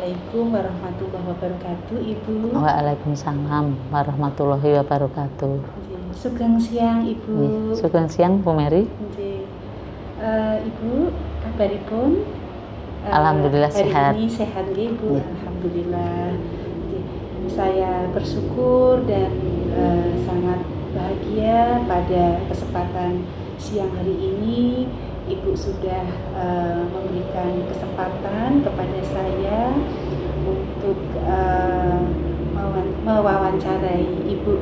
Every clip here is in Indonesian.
Assalamualaikum warahmatullahi wabarakatuh, Ibu. Waalaikumsalam warahmatullahi wabarakatuh. Sugeng siang, Ibu. Sugeng siang, Bu Mary. Ibu, kabaripun? Alhamdulillah hari sehat. Ini sehat, Ibu. Alhamdulillah. Saya bersyukur dan sangat bahagia pada kesempatan siang hari ini. Ibu sudah memberikan kesempatan kepada saya untuk mewawancarai Ibu.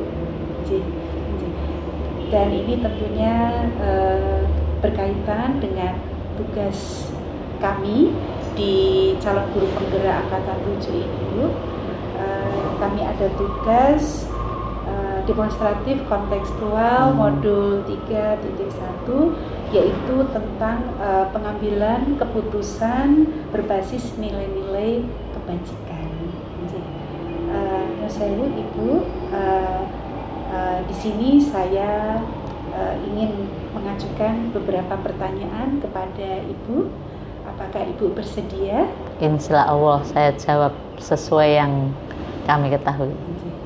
Dan ini tentunya berkaitan dengan tugas kami di calon guru penggerak angkatan 7 ini, Bu. Kami ada tugas demonstratif kontekstual modul 3.1, yaitu tentang pengambilan keputusan berbasis nilai-nilai kebajikan. Nusewu, Ibu, di sini saya ingin mengajukan beberapa pertanyaan kepada Ibu. Apakah Ibu bersedia? Insya Allah saya jawab sesuai yang kami ketahui.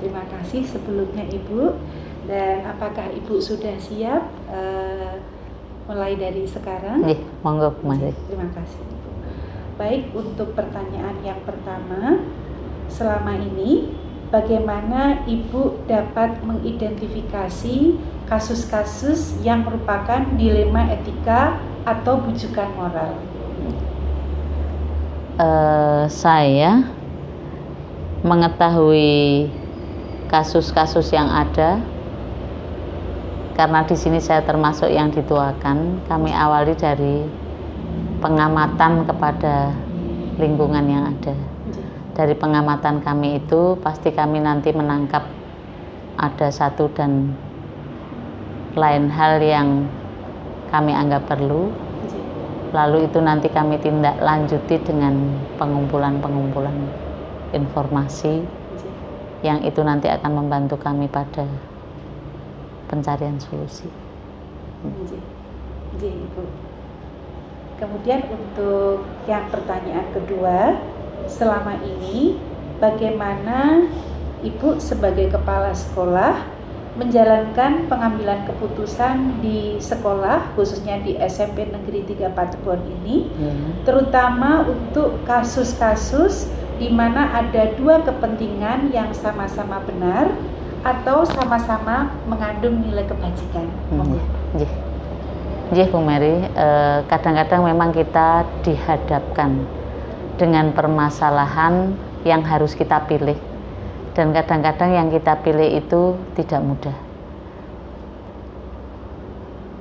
Terima kasih sebelumnya, Ibu. Dan apakah Ibu sudah siap mulai dari sekarang? Monggo, mari. Terima kasih, Ibu. Baik, untuk pertanyaan yang pertama, selama ini bagaimana Ibu dapat mengidentifikasi kasus-kasus yang merupakan dilema etika atau bujukan moral? Saya mengetahui kasus-kasus yang ada karena di sini saya termasuk yang dituakan. Kami awali dari pengamatan kepada lingkungan yang ada. Dari pengamatan kami itu pasti kami nanti menangkap ada satu dan lain hal yang kami anggap perlu, lalu itu nanti kami tindak lanjuti dengan pengumpulan informasi yang itu nanti akan membantu kami pada pencarian solusi. Ibu. Kemudian untuk yang pertanyaan kedua, selama ini bagaimana Ibu sebagai kepala sekolah menjalankan pengambilan keputusan di sekolah, khususnya di SMP Negeri 3 Patebon ini, terutama untuk kasus-kasus di mana ada dua kepentingan yang sama-sama benar atau sama-sama mengandung nilai kebajikan. Bu Mary, kadang-kadang memang kita dihadapkan dengan permasalahan yang harus kita pilih. Dan kadang-kadang yang kita pilih itu tidak mudah.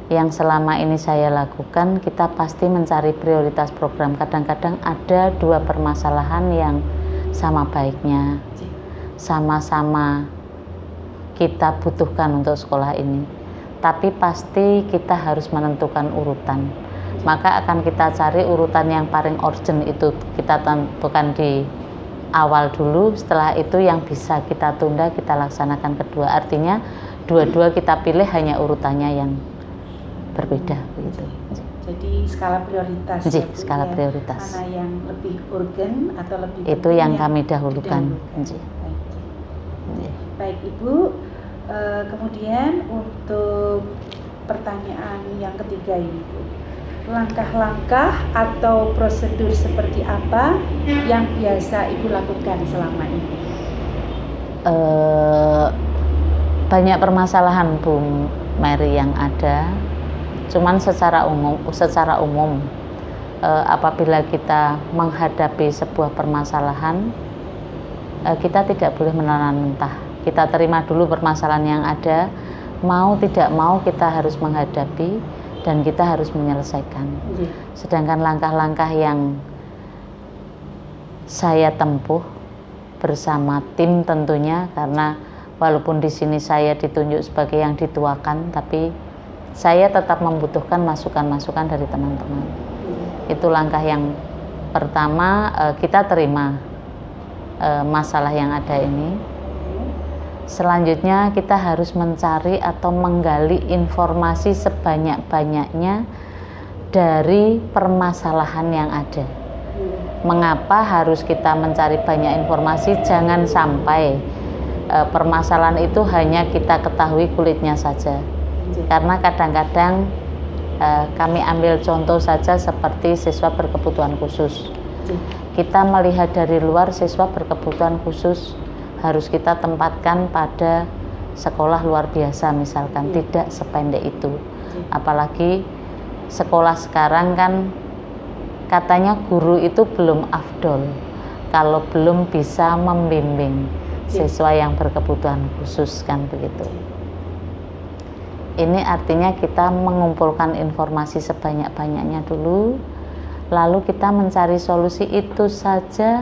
Yang selama ini saya lakukan, kita pasti mencari prioritas program. Kadang-kadang ada dua permasalahan yang sama baiknya, sama-sama kita butuhkan untuk sekolah ini. Tapi pasti kita harus menentukan urutan. Maka akan kita cari urutan yang paling urgent itu kita tentukan di awal dulu, setelah itu yang bisa kita tunda kita laksanakan kedua. Artinya dua-dua kita pilih, hanya urutannya yang berbeda begitu. Jadi skala prioritas. Skala prioritas. Mana yang lebih urgen atau lebih itu yang kami dahulukan. Baik, Ibu. Kemudian untuk pertanyaan yang ketiga ini, Bu. Langkah-langkah atau prosedur seperti apa yang biasa Ibu lakukan selama ini? Banyak permasalahan, Bu Mary, yang ada. Cuman secara umum apabila kita menghadapi sebuah permasalahan, kita tidak boleh menelan mentah. Kita terima dulu permasalahan yang ada, mau tidak mau kita harus menghadapi dan kita harus menyelesaikan. Sedangkan langkah-langkah yang saya tempuh bersama tim tentunya, karena walaupun di sini saya ditunjuk sebagai yang dituakan, tapi saya tetap membutuhkan masukan-masukan dari teman-teman. Itu langkah yang pertama, kita terima masalah yang ada ini. Selanjutnya kita harus mencari atau menggali informasi sebanyak-banyaknya dari permasalahan yang ada. Mengapa harus kita mencari banyak informasi? Jangan sampai permasalahan itu hanya kita ketahui kulitnya saja. Karena kadang-kadang kami ambil contoh saja seperti siswa berkebutuhan khusus. Kita melihat dari luar siswa berkebutuhan khusus harus kita tempatkan pada sekolah luar biasa misalkan, tidak sependek itu. Apalagi sekolah sekarang kan katanya guru itu belum afdol kalau belum bisa membimbing siswa yang berkebutuhan khusus, kan begitu. Ini artinya kita mengumpulkan informasi sebanyak-banyaknya dulu, lalu kita mencari solusi. Itu saja,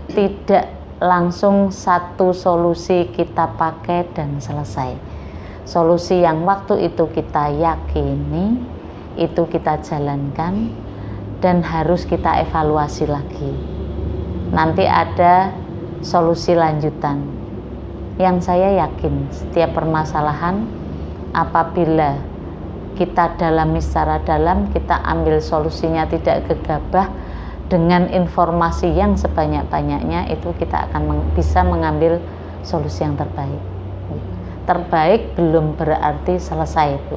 tidak langsung satu solusi kita pakai dan selesai. Solusi yang waktu itu kita yakini, itu kita jalankan, dan harus kita evaluasi lagi. Nanti ada solusi lanjutan. Yang saya yakin setiap permasalahan apabila kita dalami secara dalam, kita ambil solusinya tidak gegabah dengan informasi yang sebanyak-banyaknya, itu kita akan bisa mengambil solusi yang terbaik. Terbaik belum berarti selesai, Bu.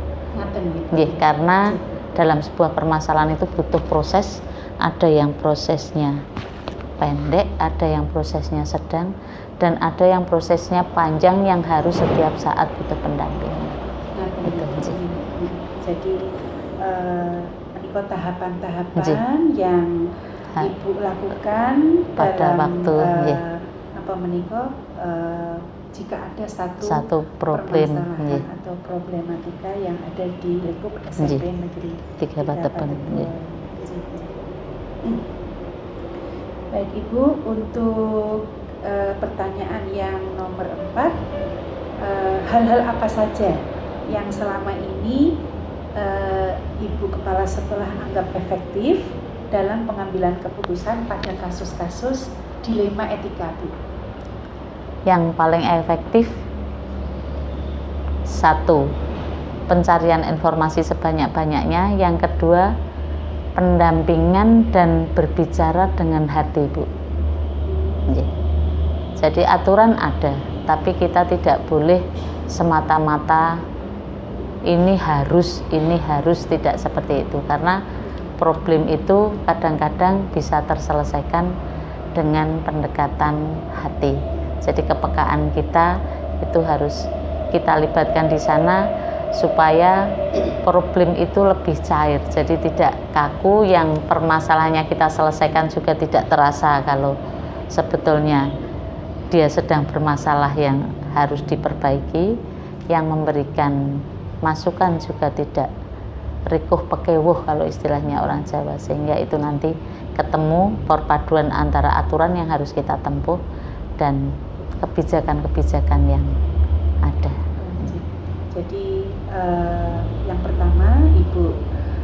Karena dalam sebuah permasalahan itu butuh proses, ada yang prosesnya pendek, ada yang prosesnya sedang, dan ada yang prosesnya panjang yang harus setiap saat butuh pendampingan. Jadi menikah tahapan-tahapan yang Ibu lakukan pada dalam waktu menikah jika ada satu problem atau problematika yang ada di lingkup SMP Negeri 3 Batepun. Baik Ibu, untuk pertanyaan yang nomor 4, hal-hal apa saja yang selama ini Ibu Kepala Sekolah anggap efektif dalam pengambilan keputusan pada kasus-kasus dilema etika, Bu? Yang paling efektif, 1, pencarian informasi sebanyak-banyaknya. Yang kedua, pendampingan dan berbicara dengan hati, Bu. Jadi aturan ada, tapi kita tidak boleh semata-mata ini harus, tidak seperti itu. Karena problem itu kadang-kadang bisa terselesaikan dengan pendekatan hati. Jadi kepekaan kita itu harus kita libatkan di sana supaya problem itu lebih cair. Jadi tidak kaku, yang permasalahannya kita selesaikan juga tidak terasa kalau sebetulnya dia sedang bermasalah yang harus diperbaiki. Yang memberikan masukan juga tidak rikuh pekewuh kalau istilahnya orang Jawa, sehingga itu nanti ketemu perpaduan antara aturan yang harus kita tempuh dan kebijakan-kebijakan yang ada. Jadi yang pertama Ibu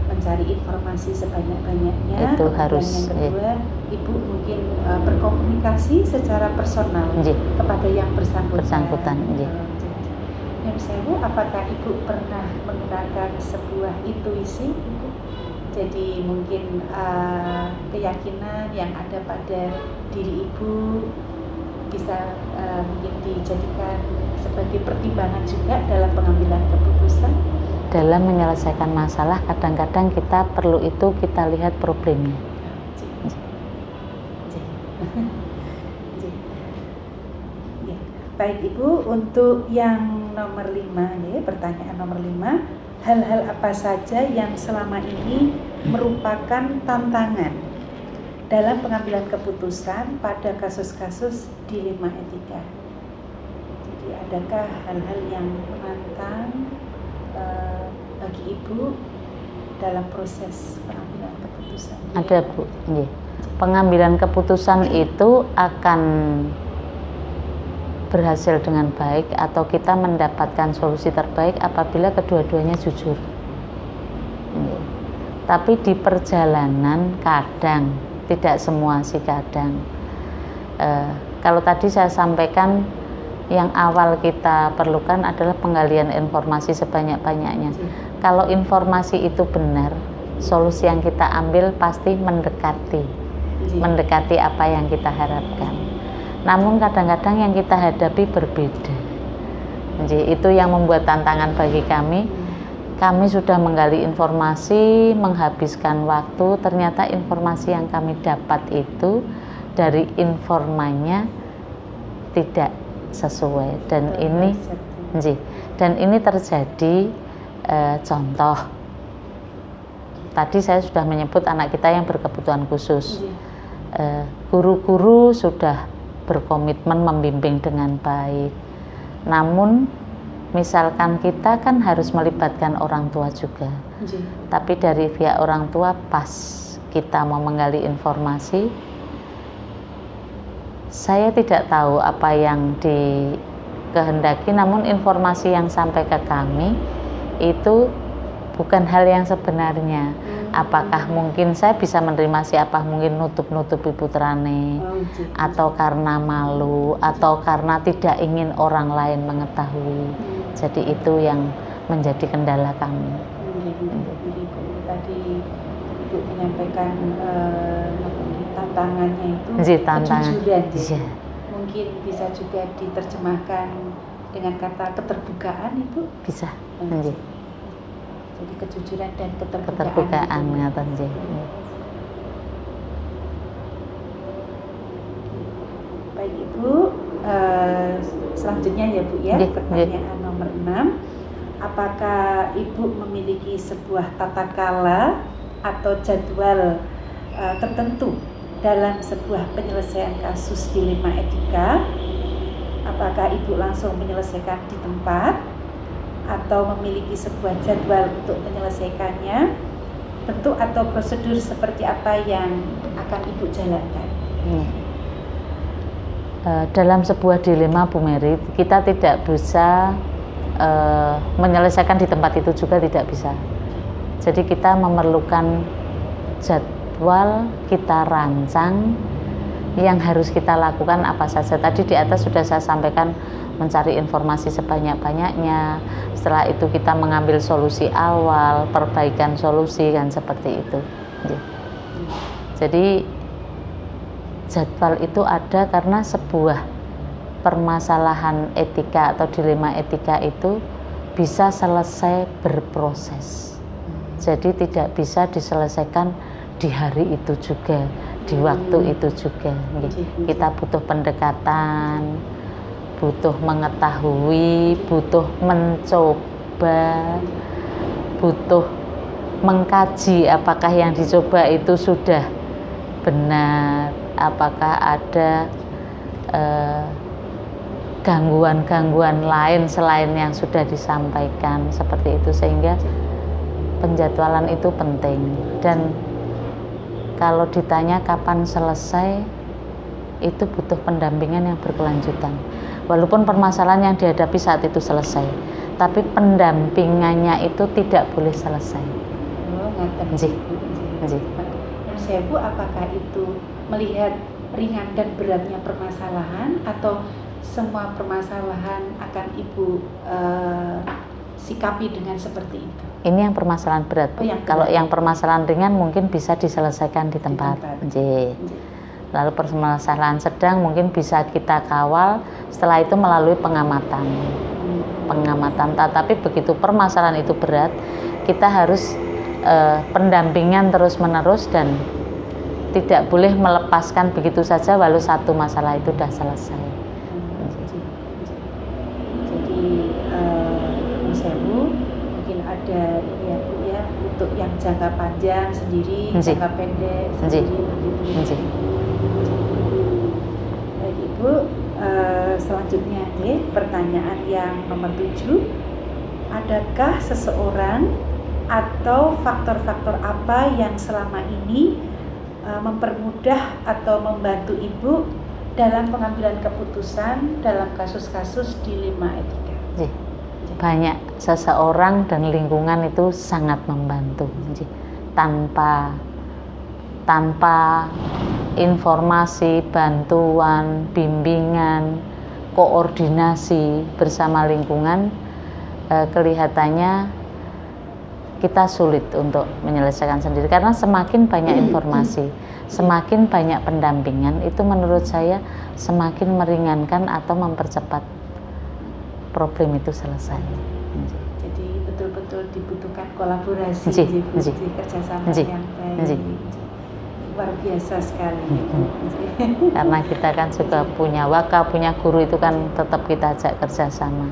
mencari informasi sebanyak-banyaknya, itu harus. Yang kedua Ibu mungkin berkomunikasi secara personal kepada yang bersangkutan. Yang saya, apakah Ibu pernah menggunakan sebuah intuisi, Ibu? Jadi mungkin keyakinan yang ada pada diri Ibu bisa mungkin dijadikan sebagai pertimbangan juga dalam pengambilan keputusan. Dalam menyelesaikan masalah, kadang-kadang kita perlu itu kita lihat problemnya. Baik Ibu, untuk yang nomor 5 nih, pertanyaan nomor 5, hal-hal apa saja yang selama ini merupakan tantangan dalam pengambilan keputusan pada kasus-kasus dilema etika? Jadi adakah hal-hal yang menantang bagi Ibu dalam proses pengambilan keputusan? Ada, Bu. Pengambilan keputusan itu akan berhasil dengan baik atau kita mendapatkan solusi terbaik apabila kedua-duanya jujur. Tapi di perjalanan kadang, tidak semua sih kadang, kalau tadi saya sampaikan yang awal kita perlukan adalah penggalian informasi sebanyak-banyaknya. Kalau informasi itu benar, solusi yang kita ambil pasti mendekati mendekati apa yang kita harapkan. Namun kadang-kadang yang kita hadapi berbeda. Itu yang membuat tantangan bagi kami. Kami sudah menggali informasi, menghabiskan waktu, ternyata informasi yang kami dapat itu dari informannya tidak sesuai. Dan ini terjadi contoh. Tadi saya sudah menyebut anak kita yang berkebutuhan khusus. Guru-guru sudah berkomitmen membimbing dengan baik. Namun misalkan kita kan harus melibatkan orang tua juga. Tapi dari pihak orang tua pas kita mau menggali informasi, saya tidak tahu apa yang dikehendaki, namun informasi yang sampai ke kami itu bukan hal yang sebenarnya. Apakah mungkin saya bisa menerima siapa mungkin nutup-nutupi putrane, atau karena malu, atau karena tidak ingin orang lain mengetahui. Jadi itu yang menjadi kendala kami. Tadi Ibu menyampaikan tantangannya itu kejujuran. Mungkin bisa juga diterjemahkan dengan kata keterbukaan, Ibu. Bisa. Jadi kejujuran dan keterbukaan ngaten nggih. Baik Ibu, selanjutnya ya Bu ya, pertanyaan nomor 6. Apakah Ibu memiliki sebuah tata kala atau jadwal tertentu dalam sebuah penyelesaian kasus dilema etika? Apakah Ibu langsung menyelesaikan di tempat atau memiliki sebuah jadwal untuk menyelesaikannya, bentuk atau prosedur seperti apa yang akan Ibu jalankan? Dalam sebuah dilema Bu Mary, kita tidak bisa menyelesaikan di tempat itu juga tidak bisa. Jadi kita memerlukan jadwal, kita rancang yang harus kita lakukan apa saja. Tadi di atas sudah saya sampaikan, mencari informasi sebanyak-banyaknya. Setelah itu kita mengambil solusi awal, perbaikan solusi, kan seperti itu. Jadi jadwal itu ada karena sebuah permasalahan etika atau dilema etika itu bisa selesai berproses. Jadi tidak bisa diselesaikan di hari itu juga, di waktu itu juga. Kita butuh pendekatan, butuh mengetahui, butuh mencoba, butuh mengkaji apakah yang dicoba itu sudah benar, apakah ada gangguan-gangguan lain selain yang sudah disampaikan, seperti itu. Sehingga penjadwalan itu penting. Dan kalau ditanya kapan selesai, itu butuh pendampingan yang berkelanjutan. Walaupun permasalahan yang dihadapi saat itu selesai, tapi pendampingannya itu tidak boleh selesai. Saya Bu, apakah itu melihat ringan dan beratnya permasalahan atau semua permasalahan akan Ibu sikapi dengan seperti itu? Ini yang permasalahan berat. Kalau yang permasalahan ringan mungkin bisa diselesaikan di tempat. Lalu permasalahan sedang mungkin bisa kita kawal setelah itu melalui pengamatan. Tetapi begitu permasalahan itu berat, kita harus pendampingan terus-menerus dan tidak boleh melepaskan begitu saja walau satu masalah itu sudah selesai. Jadi mungkin ada ini ya Bu ya, untuk yang jangka panjang sendiri, jangka pendek sendiri begitu. Baik Ibu, selanjutnya pertanyaan yang nomor 7. Adakah seseorang atau faktor-faktor apa yang selama ini mempermudah atau membantu Ibu dalam pengambilan keputusan dalam kasus-kasus dilema etika? Banyak, seseorang dan lingkungan itu sangat membantu. Tanpa informasi, bantuan, bimbingan, koordinasi bersama lingkungan, kelihatannya kita sulit untuk menyelesaikan sendiri, karena semakin banyak informasi, Semakin banyak pendampingan itu menurut saya semakin meringankan atau mempercepat problem itu selesai. Jadi betul-betul dibutuhkan kolaborasi, kerjasama yang baik. Luar biasa sekali. Karena kita kan juga punya waka, punya guru itu kan tetap kita ajak kerjasama.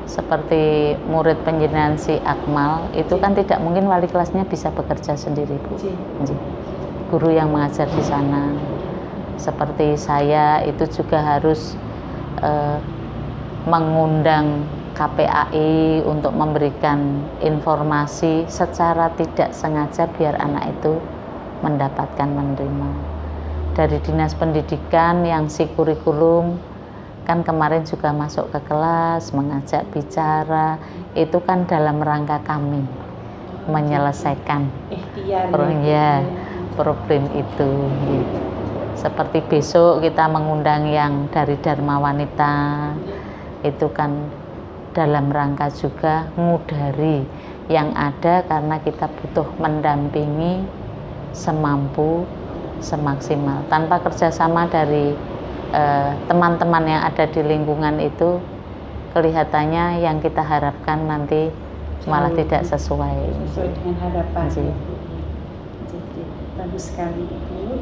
Seperti murid penjenengan si Akmal itu kan tidak mungkin wali kelasnya bisa bekerja sendiri, Bu. Guru yang mengajar di sana. Seperti saya itu juga harus mengundang KPAI untuk memberikan informasi secara tidak sengaja biar anak itu mendapatkan menerima. Dari Dinas Pendidikan yang si kurikulum kan kemarin juga masuk ke kelas mengajak bicara, itu kan dalam rangka kami menyelesaikan problem itu. Seperti besok kita mengundang yang dari Dharma Wanita, itu kan dalam rangka juga ngudari yang ada, karena kita butuh mendampingi semampu, semaksimal. Tanpa kerjasama dari teman-teman yang ada di lingkungan itu, kelihatannya yang kita harapkan nanti malah tidak sesuai dengan harapan. Jadi bagus sekali Ibu.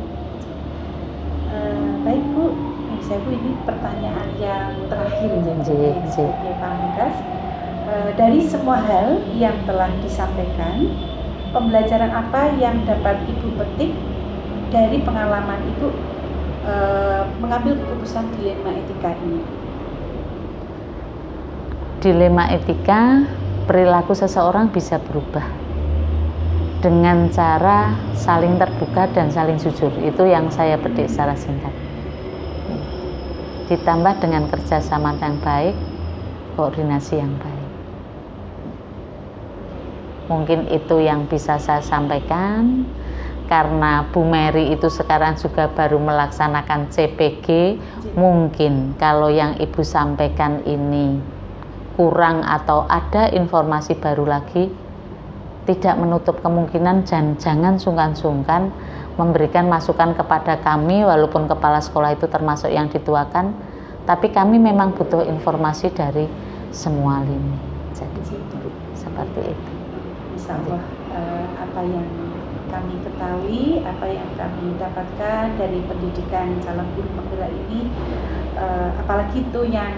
Baik Bu, saya Bu, ini pertanyaan yang terakhir sebagai pamungkas. Dari semua hal yang telah disampaikan, pembelajaran apa yang dapat Ibu petik dari pengalaman Ibu mengambil keputusan dilema etika ini? Dilema etika, perilaku seseorang bisa berubah dengan cara saling terbuka dan saling jujur. Itu yang saya petik secara singkat. Ditambah dengan kerjasama yang baik, koordinasi yang baik. Mungkin itu yang bisa saya sampaikan. Karena Bu Mary itu sekarang juga baru melaksanakan CPG, mungkin kalau yang Ibu sampaikan ini kurang atau ada informasi baru lagi, tidak menutup kemungkinan jangan sungkan-sungkan memberikan masukan kepada kami, walaupun kepala sekolah itu termasuk yang dituakan, tapi kami memang butuh informasi dari semua lini. Jadi seperti itu. Insya Allah apa yang kami ketahui, apa yang kami dapatkan dari pendidikan calon guru penggerak ini, apalagi itu yang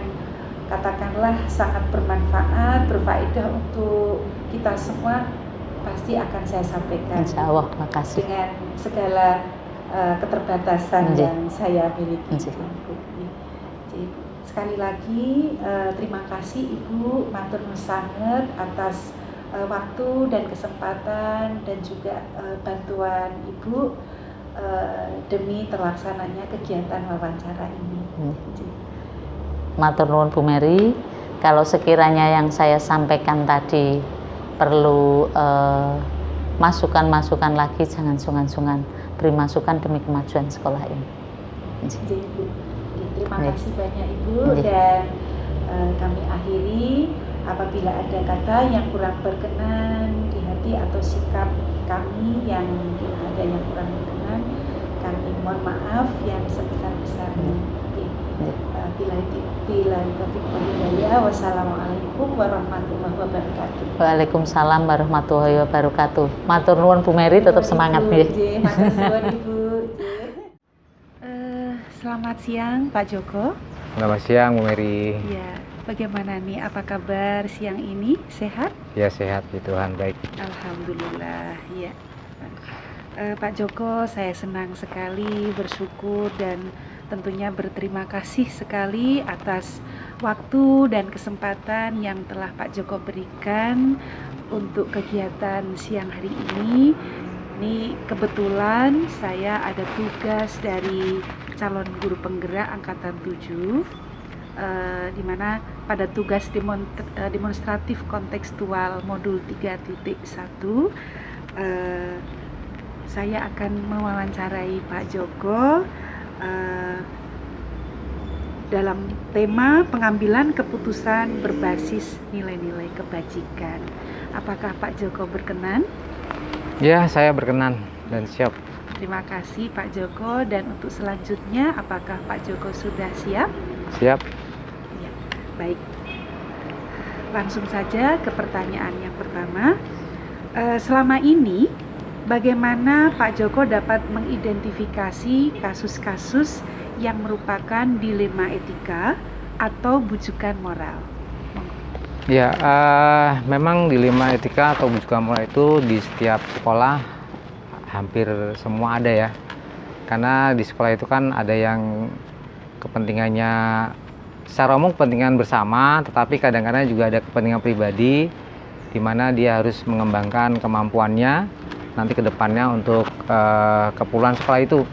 katakanlah sangat bermanfaat, berfaedah untuk kita semua, pasti akan saya sampaikan. Insya Allah, makasih. Dengan segala keterbatasan yang saya miliki. Jadi, sekali lagi terima kasih Ibu, matur nuwun sanget atas waktu dan kesempatan dan juga bantuan Ibu demi terlaksananya kegiatan wawancara ini. Matur nuwun Bu Mary, kalau sekiranya yang saya sampaikan tadi perlu masukan-masukan lagi, jangan sungkan-sungkan beri masukan demi kemajuan sekolah ini. Ibu. Terima kasih banyak Ibu, dan kami akhiri. Apabila ada kata yang kurang berkenan di hati atau sikap kami yang mungkin ada yang kurang berkenan, kami mohon maaf yang sebesar-besarnya. Bila taufiq wal hidayah. Wassalamualaikum warahmatullahi wabarakatuh. Waalaikumsalam warahmatullahi wabarakatuh. Matur nuwun Bu Mary, tetap semangat ya. Makasih Ibu. Selamat siang Pak Joko. Selamat siang Bu Mary. Ya, bagaimana nih? Apa kabar siang ini? Sehat? Ya sehat, ya Tuhan baik. Alhamdulillah. Ya. Pak Joko, saya senang sekali, bersyukur dan tentunya berterima kasih sekali atas waktu dan kesempatan yang telah Pak Joko berikan untuk kegiatan siang hari ini. Ini kebetulan saya ada tugas dari calon guru penggerak angkatan 7, di mana pada tugas demonstratif kontekstual modul 3.1 saya akan mewawancarai Pak Joko dalam tema pengambilan keputusan berbasis nilai-nilai kebajikan. Apakah Pak Joko berkenan? Ya, saya berkenan dan siap. Terima kasih Pak Joko, dan untuk selanjutnya apakah Pak Joko sudah siap? Siap. Ya, baik. Langsung saja ke pertanyaan yang pertama. Selama ini bagaimana Pak Joko dapat mengidentifikasi kasus-kasus yang merupakan dilema etika atau bujukan moral? Ya, memang dilema etika atau bujukan moral itu di setiap sekolah hampir semua ada ya. Karena di sekolah itu kan ada yang kepentingannya secara umum kepentingan bersama, tetapi kadang-kadang juga ada kepentingan pribadi di mana dia harus mengembangkan kemampuannya nanti ke depannya untuk keperluan sekolah itu.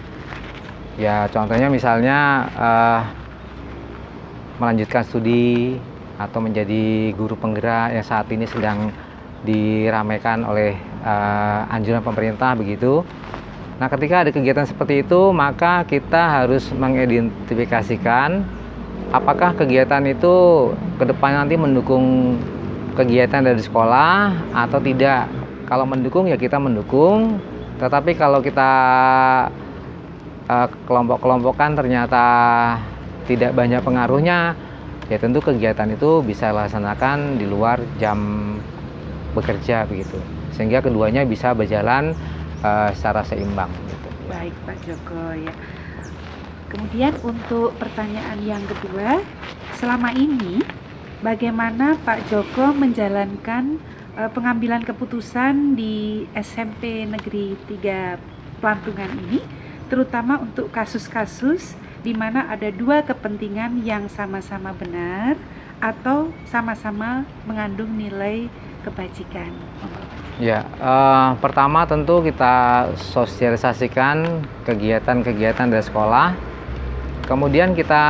Ya, contohnya misalnya melanjutkan studi atau menjadi guru penggerak yang saat ini sedang diramaikan oleh anjuran pemerintah begitu. Nah, ketika ada kegiatan seperti itu, maka kita harus mengidentifikasikan apakah kegiatan itu ke depan nanti mendukung kegiatan dari sekolah atau tidak. Kalau mendukung ya kita mendukung, tetapi kalau kita kelompok-kelompokan ternyata tidak banyak pengaruhnya, ya tentu kegiatan itu bisa dilaksanakan di luar jam bekerja begitu, sehingga keduanya bisa berjalan secara seimbang gitu. Baik Pak Joko ya. Kemudian untuk pertanyaan yang kedua, selama ini bagaimana Pak Joko menjalankan pengambilan keputusan di SMP Negeri 3 Pelantungan ini, terutama untuk kasus-kasus di mana ada dua kepentingan yang sama-sama benar atau sama-sama mengandung nilai kebajikan? Ya, pertama tentu kita sosialisasikan kegiatan-kegiatan dari sekolah, kemudian kita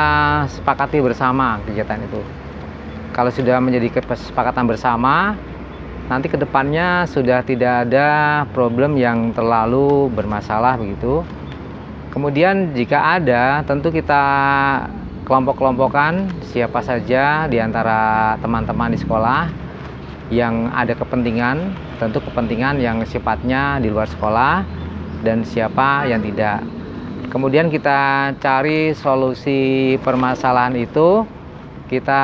sepakati bersama kegiatan itu. Kalau sudah menjadi kesepakatan bersama, nanti kedepannya sudah tidak ada problem yang terlalu bermasalah begitu. Kemudian jika ada, tentu kita kelompok-kelompokan siapa saja di antara teman-teman di sekolah yang ada kepentingan, tentu kepentingan yang sifatnya di luar sekolah, dan siapa yang tidak. Kemudian kita cari solusi permasalahan itu, kita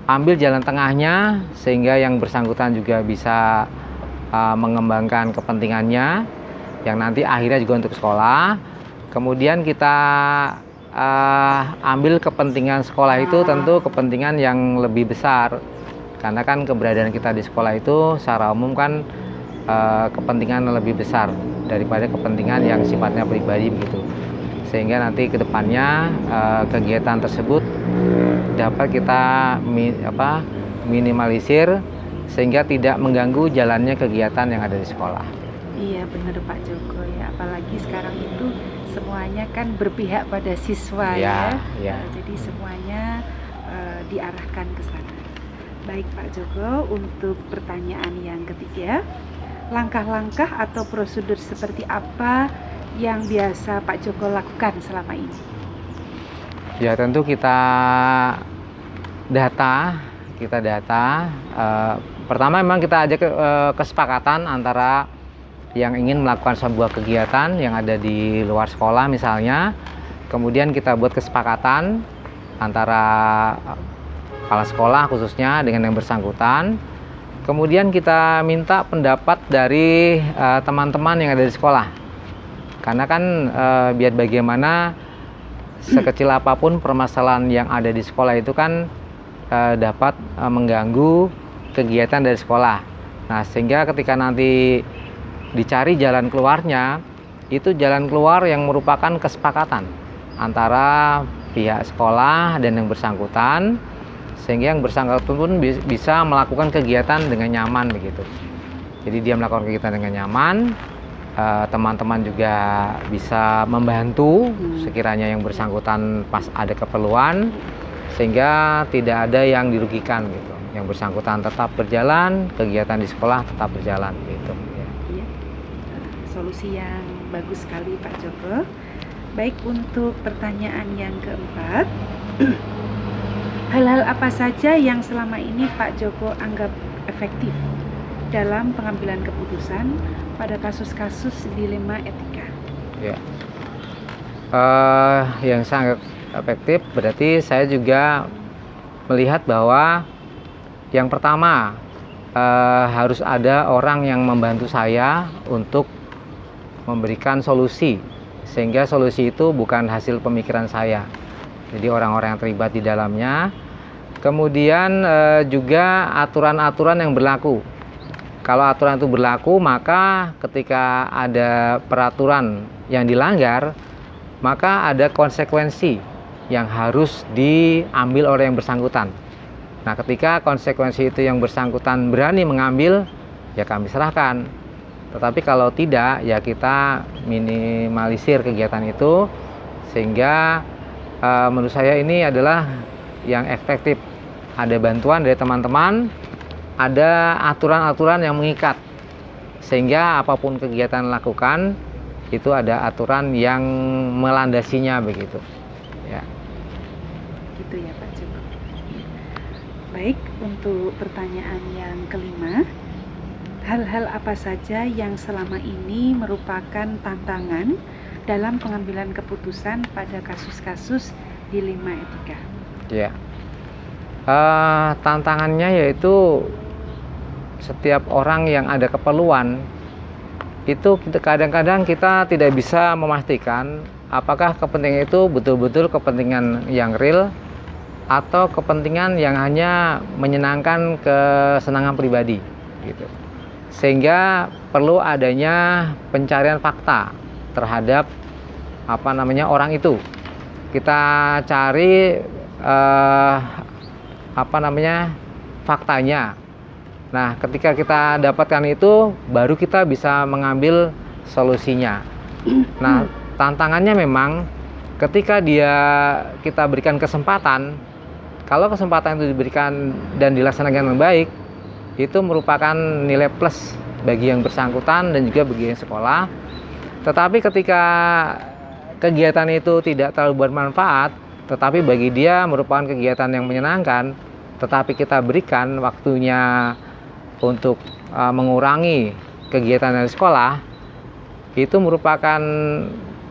ambil jalan tengahnya sehingga yang bersangkutan juga bisa mengembangkan kepentingannya yang nanti akhirnya juga untuk sekolah. Kemudian kita ambil kepentingan sekolah itu tentu kepentingan yang lebih besar, karena kan keberadaan kita di sekolah itu secara umum kan kepentingan lebih besar daripada kepentingan yang sifatnya pribadi begitu, sehingga nanti kedepannya kegiatan tersebut dapat kita minimalisir sehingga tidak mengganggu jalannya kegiatan yang ada di sekolah. Iya benar Pak Joko ya, apalagi sekarang itu semuanya kan berpihak pada siswa ya. Jadi semuanya diarahkan ke sana. Baik Pak Joko, untuk pertanyaan yang ketiga, langkah-langkah atau prosedur seperti apa yang biasa Pak Joko lakukan selama ini? Ya tentu kita data. Pertama memang kita ajak kesepakatan antara yang ingin melakukan sebuah kegiatan yang ada di luar sekolah misalnya. Kemudian kita buat kesepakatan antara kepala sekolah khususnya dengan yang bersangkutan. Kemudian kita minta pendapat dari teman-teman yang ada di sekolah. Karena kan biar bagaimana sekecil apapun permasalahan yang ada di sekolah itu kan dapat mengganggu kegiatan dari sekolah. Nah, sehingga ketika nanti dicari jalan keluarnya, itu jalan keluar yang merupakan kesepakatan antara pihak sekolah dan yang bersangkutan, sehingga yang bersangkutan pun bisa melakukan kegiatan dengan nyaman begitu. Jadi dia melakukan kegiatan dengan nyaman, teman-teman juga bisa membantu sekiranya yang bersangkutan pas ada keperluan, sehingga tidak ada yang dirugikan gitu. Yang bersangkutan tetap berjalan, kegiatan di sekolah tetap berjalan gitu. Iya. Solusi yang bagus sekali Pak Joko. Baik, untuk pertanyaan yang keempat, hal-hal apa saja yang selama ini Pak Joko anggap efektif dalam pengambilan keputusan pada kasus-kasus dilema etika? Ya. Yang sangat efektif berarti saya juga melihat bahwa yang pertama harus ada orang yang membantu saya untuk memberikan solusi, sehingga solusi itu bukan hasil pemikiran saya. Jadi orang-orang yang terlibat di dalamnya. Kemudian juga aturan-aturan yang berlaku. Kalau aturan itu berlaku, maka ketika ada peraturan yang dilanggar, maka ada konsekuensi yang harus diambil oleh yang bersangkutan. Nah, ketika konsekuensi itu yang bersangkutan berani mengambil, ya kami serahkan. Tetapi kalau tidak, ya kita minimalisir kegiatan itu, sehingga menurut saya ini adalah yang efektif. Ada bantuan dari teman-teman, ada aturan-aturan yang mengikat, sehingga apapun kegiatan lakukan itu ada aturan yang melandasinya begitu. Ya. Gitu ya Pak Joko. Baik, untuk pertanyaan yang kelima, hal-hal apa saja yang selama ini merupakan tantangan dalam pengambilan keputusan pada kasus-kasus di 5 etika? Ya. Tantangannya yaitu setiap orang yang ada keperluan itu kadang-kadang kita tidak bisa memastikan apakah kepentingan itu betul-betul kepentingan yang real atau kepentingan yang hanya menyenangkan kesenangan pribadi gitu. Sehingga perlu adanya pencarian fakta terhadap orang itu. Kita cari faktanya. Nah, ketika kita dapatkan itu, baru kita bisa mengambil solusinya. Nah, tantangannya memang ketika kita berikan kesempatan, kalau kesempatan itu diberikan dan dilaksanakan dengan baik, itu merupakan nilai plus bagi yang bersangkutan dan juga bagi yang sekolah. Tetapi ketika kegiatan itu tidak terlalu bermanfaat, tetapi bagi dia merupakan kegiatan yang menyenangkan, tetapi kita berikan waktunya untuk mengurangi kegiatan dari sekolah, itu merupakan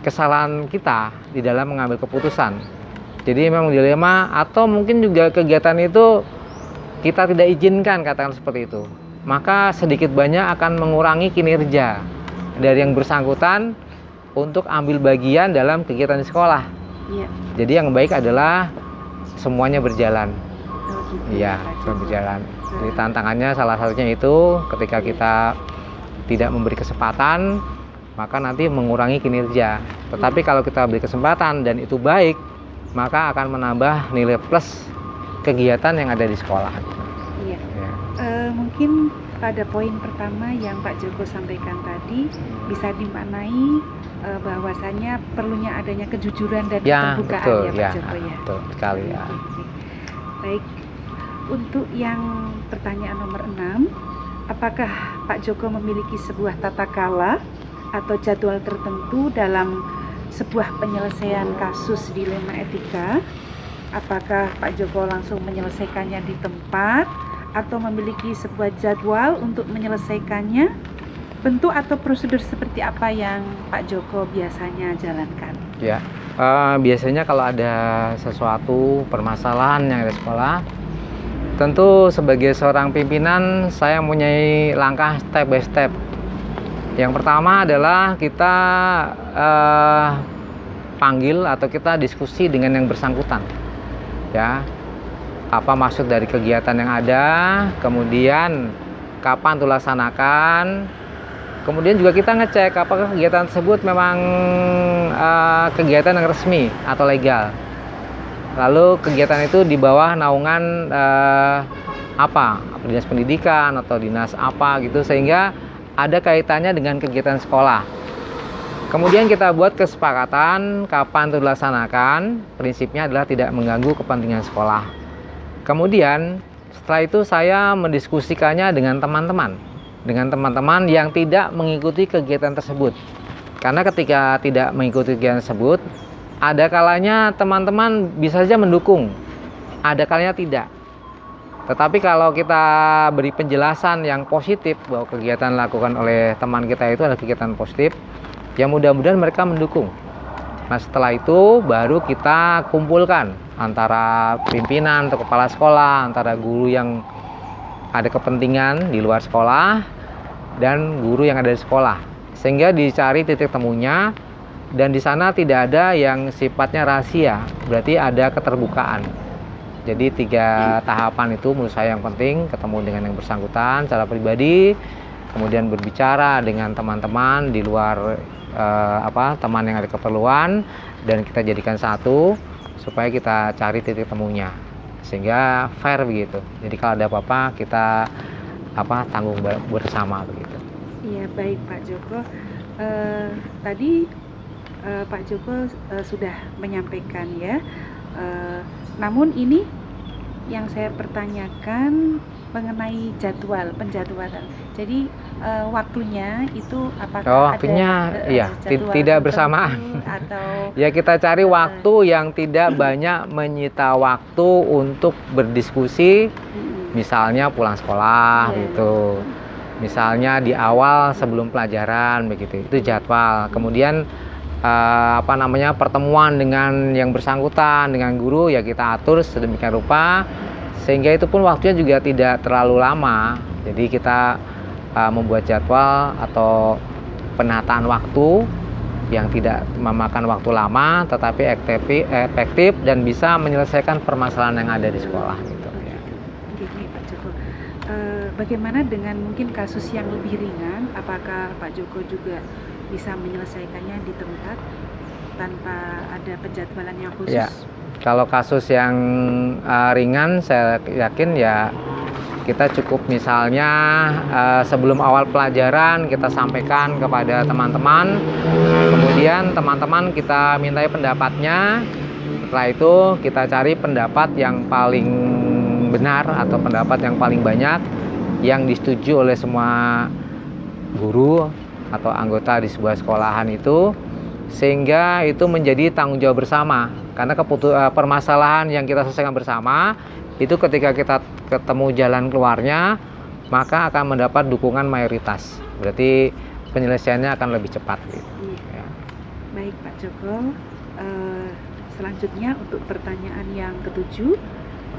kesalahan kita di dalam mengambil keputusan. Jadi memang dilema, atau mungkin juga kegiatan itu kita tidak izinkan, katakan seperti itu. Maka sedikit banyak akan mengurangi kinerja dari yang bersangkutan untuk ambil bagian dalam kegiatan di sekolah. Iya. Jadi yang baik adalah semuanya berjalan. Oh, gitu. Iya, berjalan. Jadi tantangannya salah satunya itu ketika kita tidak memberi kesempatan, maka nanti mengurangi kinerja. Tetapi kalau kita beri kesempatan dan itu baik, maka akan menambah nilai plus kegiatan yang ada di sekolah. Iya. Ya. Mungkin pada poin pertama yang Pak Joko sampaikan tadi bisa dimaknai bahwasanya perlunya adanya kejujuran dan keterbukaan, betul, ya Pak Joko ya. Betul sekali ya. Oke. Baik, untuk yang pertanyaan nomor 6, apakah Pak Joko memiliki sebuah tata kala atau jadwal tertentu dalam sebuah penyelesaian kasus dilema etika? Apakah Pak Joko langsung menyelesaikannya di tempat atau memiliki sebuah jadwal untuk menyelesaikannya? Bentuk atau prosedur seperti apa yang Pak Joko biasanya jalankan? Ya, biasanya kalau ada sesuatu permasalahan yang ada di sekolah, tentu sebagai seorang pimpinan saya mempunyai langkah step by step. Yang pertama adalah kita panggil atau kita diskusi dengan yang bersangkutan. Ya, apa maksud dari kegiatan yang ada, kemudian kapan itu laksanakan. Kemudian juga kita ngecek apakah kegiatan tersebut memang kegiatan yang resmi atau legal. Lalu kegiatan itu di bawah naungan dinas pendidikan atau dinas apa gitu, sehingga ada kaitannya dengan kegiatan sekolah. Kemudian kita buat kesepakatan kapan itu dilaksanakan. Prinsipnya adalah tidak mengganggu kepentingan sekolah. Kemudian setelah itu saya mendiskusikannya dengan teman-teman yang tidak mengikuti kegiatan tersebut. Karena ketika tidak mengikuti kegiatan tersebut, ada kalanya teman-teman bisa saja mendukung, ada kalanya tidak. Tetapi kalau kita beri penjelasan yang positif bahwa kegiatan dilakukan oleh teman kita itu adalah kegiatan positif, Ya mudah-mudahan mereka mendukung. Nah setelah itu baru kita kumpulkan antara pimpinan atau kepala sekolah, antara guru yang ada kepentingan di luar sekolah dan guru yang ada di sekolah, sehingga dicari titik temunya. Dan di sana tidak ada yang sifatnya rahasia, berarti ada keterbukaan. Jadi 3 tahapan itu menurut saya yang penting: ketemu dengan yang bersangkutan secara pribadi, kemudian berbicara dengan teman-teman di luar teman yang ada keperluan, dan kita jadikan satu supaya kita cari titik temunya sehingga fair begitu. Jadi kalau ada apa-apa kita tanggung bersama begitu. Iya, baik Pak Joko. Tadi Pak Joko sudah menyampaikan ya. Namun ini yang saya pertanyakan mengenai penjadwalan. Jadi waktunya itu apakah waktunya ada iya tidak bersamaan atau ya kita cari waktu yang tidak banyak menyita waktu untuk berdiskusi, misalnya pulang sekolah gitu, misalnya di awal sebelum pelajaran begitu, itu jadwal. Kemudian pertemuan dengan yang bersangkutan dengan guru ya kita atur sedemikian rupa sehingga itu pun waktunya juga tidak terlalu lama. Jadi kita membuat jadwal atau penataan waktu yang tidak memakan waktu lama tetapi efektif dan bisa menyelesaikan permasalahan yang ada di sekolah gitu ya. Oke, Pak Joko. Bagaimana dengan mungkin kasus yang lebih ringan? Apakah Pak Joko juga bisa menyelesaikannya di tempat tanpa ada penjadwalan yang khusus? Ya, kalau kasus yang ringan saya yakin ya kita cukup misalnya sebelum awal pelajaran kita sampaikan kepada teman-teman, kemudian teman-teman kita mintai pendapatnya, setelah itu kita cari pendapat yang paling benar atau pendapat yang paling banyak yang disetujui oleh semua guru atau anggota di sebuah sekolahan itu, sehingga itu menjadi tanggung jawab bersama. Karena permasalahan yang kita selesaikan bersama itu ketika kita ketemu jalan keluarnya maka akan mendapat dukungan mayoritas, berarti penyelesaiannya akan lebih cepat gitu. Ya. Baik Pak Joko, selanjutnya untuk pertanyaan yang ke-7,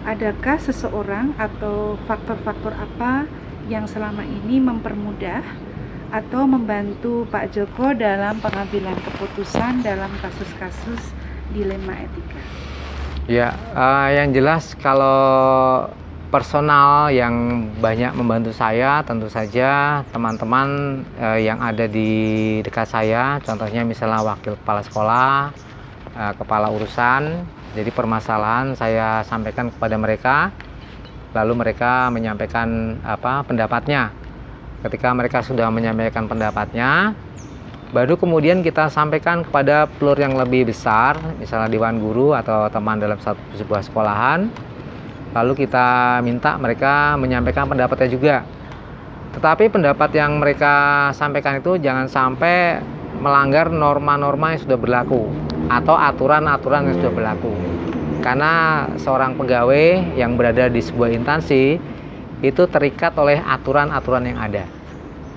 adakah seseorang atau faktor-faktor apa yang selama ini mempermudah atau membantu Pak Joko dalam pengambilan keputusan dalam kasus-kasus dilema etika? Ya, yang jelas kalau personal yang banyak membantu saya tentu saja teman-teman yang ada di dekat saya, contohnya misalnya wakil kepala sekolah, kepala urusan. Jadi permasalahan saya sampaikan kepada mereka, lalu mereka menyampaikan pendapatnya. Ketika mereka sudah menyampaikan pendapatnya, baru kemudian kita sampaikan kepada pelur yang lebih besar, misalnya dewan guru atau teman dalam sebuah sekolahan. Lalu kita minta mereka menyampaikan pendapatnya juga. Tetapi pendapat yang mereka sampaikan itu jangan sampai melanggar norma-norma yang sudah berlaku atau aturan-aturan yang sudah berlaku. Karena seorang pegawai yang berada di sebuah instansi itu terikat oleh aturan-aturan yang ada.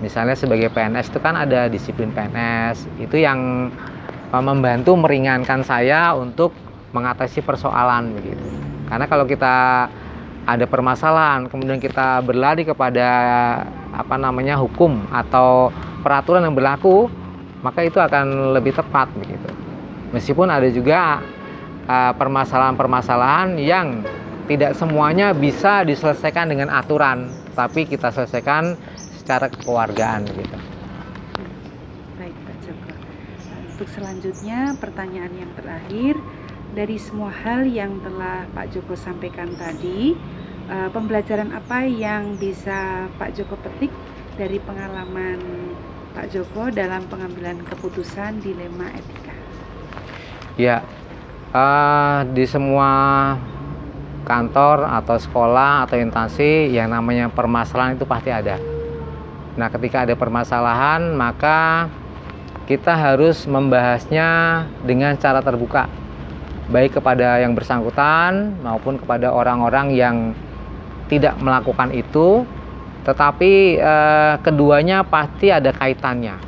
Misalnya sebagai PNS itu kan ada disiplin PNS, itu yang membantu meringankan saya untuk mengatasi persoalan begitu. Karena kalau kita ada permasalahan kemudian kita berlari kepada hukum atau peraturan yang berlaku, maka itu akan lebih tepat begitu. Meskipun ada juga permasalahan-permasalahan yang tidak semuanya bisa diselesaikan dengan aturan, tapi kita selesaikan secara kekeluargaan gitu. Baik Pak Joko. Untuk selanjutnya pertanyaan yang terakhir, dari semua hal yang telah Pak Joko sampaikan tadi, pembelajaran apa yang bisa Pak Joko petik dari pengalaman Pak Joko dalam pengambilan keputusan dilema etika? Ya, di semua kantor atau sekolah atau instansi yang namanya permasalahan itu pasti ada. Nah, ketika ada permasalahan, maka kita harus membahasnya dengan cara terbuka, baik kepada yang bersangkutan maupun kepada orang-orang yang tidak melakukan itu, tetapi keduanya pasti ada kaitannya.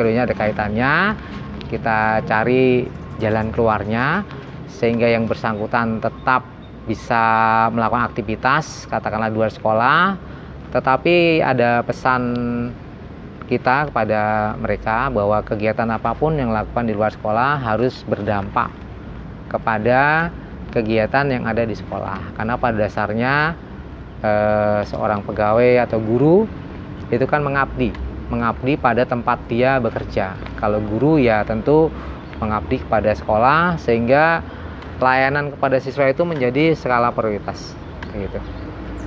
keduanya ada kaitannya. Kita cari jalan keluarnya sehingga yang bersangkutan tetap bisa melakukan aktivitas katakanlah di luar sekolah, tetapi ada pesan kita kepada mereka bahwa kegiatan apapun yang dilakukan di luar sekolah harus berdampak kepada kegiatan yang ada di sekolah, karena pada dasarnya seorang pegawai atau guru itu kan mengabdi pada tempat dia bekerja. Kalau guru ya tentu mengabdi kepada sekolah, sehingga pelayanan kepada siswa itu menjadi skala prioritas gitu.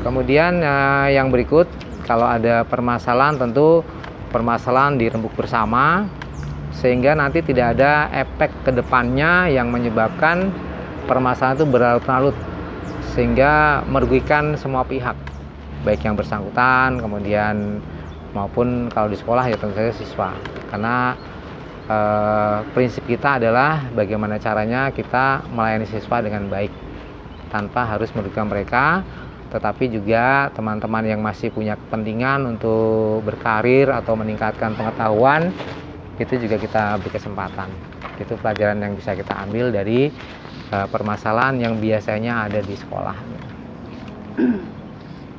Kemudian yang berikut, kalau ada permasalahan tentu permasalahan dirembuk bersama, sehingga nanti tidak ada efek kedepannya yang menyebabkan permasalahan itu berlarut-larut sehingga merugikan semua pihak, baik yang bersangkutan kemudian maupun kalau di sekolah ya tentu saja siswa, karena prinsip kita adalah bagaimana caranya kita melayani siswa dengan baik tanpa harus merugikan mereka, tetapi juga teman-teman yang masih punya kepentingan untuk berkarir atau meningkatkan pengetahuan itu juga kita beri kesempatan. Itu pelajaran yang bisa kita ambil dari permasalahan yang biasanya ada di sekolah.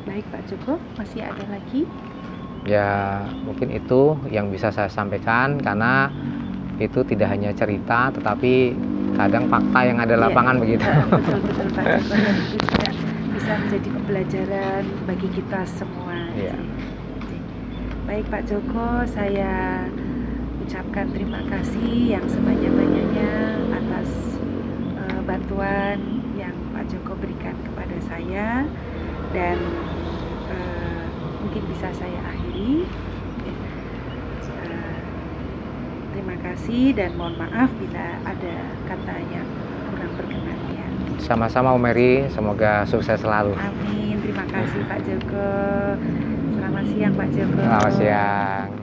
Baik Pak Joko, masih ada lagi? Ya mungkin itu yang bisa saya sampaikan, karena itu tidak hanya cerita tetapi kadang fakta yang ada lapangan begitu. Betul Pak Joko, dan itu juga bisa menjadi pembelajaran bagi kita semua. Iya. Baik Pak Joko, saya ucapkan terima kasih yang sebanyak-banyaknya atas bantuan yang Pak Joko berikan kepada saya, dan mungkin bisa saya akhiri. Terima kasih dan mohon maaf bila ada kata yang kurang berkenan ya. Sama-sama Bu Mary, semoga sukses selalu. Amin, terima kasih Pak Joko. Selamat siang Pak Joko. Selamat siang.